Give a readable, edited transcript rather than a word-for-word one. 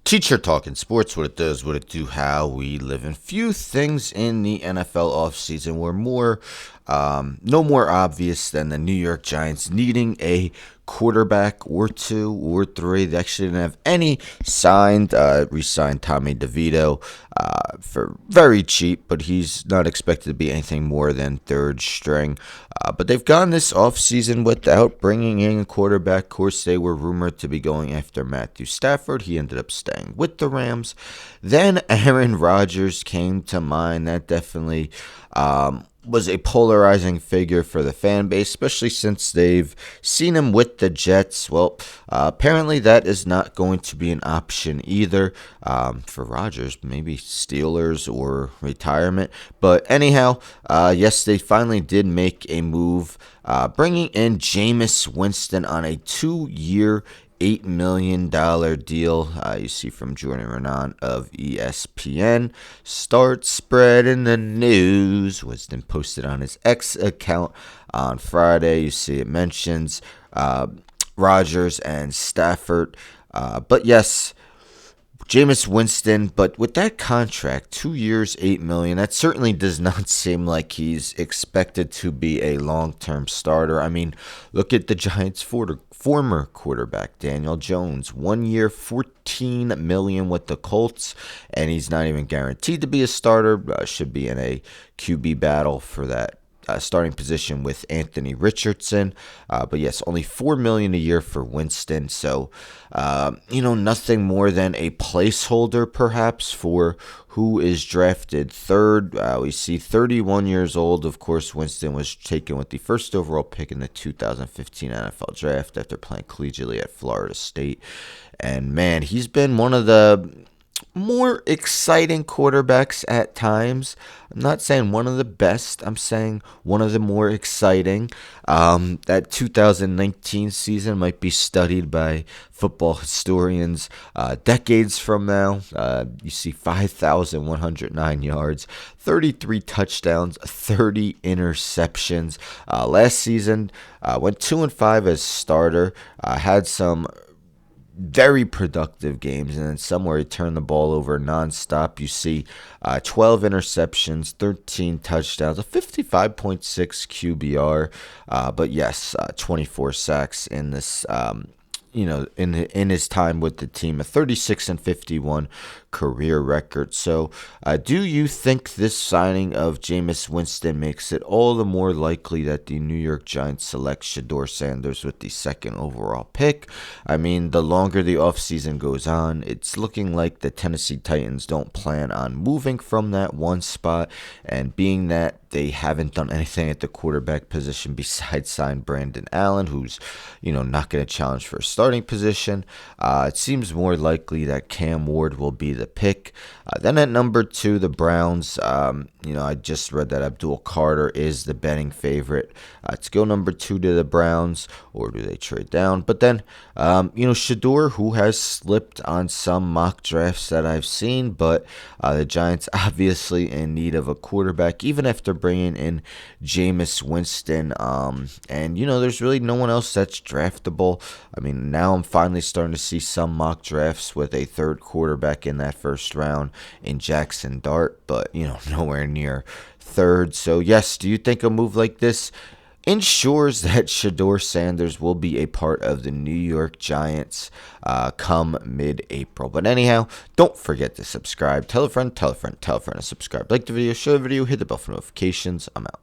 Teacher Talking Sports, what it does, what it do, how we live. And few things in the NFL offseason were no more obvious than the New York Giants needing a quarterback or two or three. They actually didn't have any signed. Re-signed Tommy DeVito for very cheap, but he's not expected to be anything more than third string. But they've gone this offseason without bringing in a quarterback. Of course, they were rumored to be going after Matthew Stafford. He ended up staying with the Rams. Then Aaron Rodgers came to mind. That definitely was a polarizing figure for the fan base, especially since they've seen him with the Jets. Well, apparently that is not going to be an option either for Rodgers. Maybe Steelers or retirement. But anyhow, yes, they finally did make a move, bringing in Jameis Winston on a 2-year $8 million deal. You see from Jordan Renan of ESPN. Start spreading the news. Winston posted on his X account on Friday. You see it mentions Rodgers and Stafford. But yes, Jameis Winston, but with that contract, 2 years, $8 million, that certainly does not seem like he's expected to be a long-term starter. I mean, look at the Giants' former quarterback, Daniel Jones. 1 year, $14 million with the Colts, and he's not even guaranteed to be a starter. Should be in a QB battle for that starting position with Anthony Richardson. But yes, only $4 million a year for Winston. So, nothing more than a placeholder perhaps for who is drafted third. We see 31 years old. Of course, Winston was taken with the first overall pick in the 2015 NFL draft after playing collegiately at Florida State. And man, he's been one of the more exciting quarterbacks at times. I'm not saying one of the best. I'm saying one of the more exciting. That 2019 season might be studied by football historians decades from now. You see 5,109 yards, 33 touchdowns, 30 interceptions. Last season, went 2-5 as starter. Had some very productive games, and then somewhere he turned the ball over nonstop. You see 12 interceptions, 13 touchdowns, a 55.6 QBR, but yes, 24 sacks in this in his time with the team, a 36-51 career record. So, do you think this signing of Jameis Winston makes it all the more likely that the New York Giants select Shedeur Sanders with the second overall pick? I mean, the longer the offseason goes on, it's looking like the Tennessee Titans don't plan on moving from that one spot, and being that they haven't done anything at the quarterback position besides sign Brandon Allen, who's, not going to challenge for a starting position. It seems more likely that Cam Ward will be the pick. Then at number 2, the Browns. I just read that Abdul Carter is the betting favorite to go number 2 to the Browns, or do they trade down? But then, Shedeur, who has slipped on some mock drafts that I've seen, but the Giants obviously in need of a quarterback, even after bringing in Jameis Winston. And there's really no one else that's draftable. I mean, now I'm finally starting to see some mock drafts with a third quarterback in that first round in Jackson Dart, but nowhere near third. So yes, do you think a move like this ensures that Shedeur Sanders will be a part of the New York Giants come mid-April? But anyhow, don't forget to subscribe. Tell a friend, tell a friend, tell a friend to subscribe. Like the video, share the video, hit the bell for notifications. I'm out.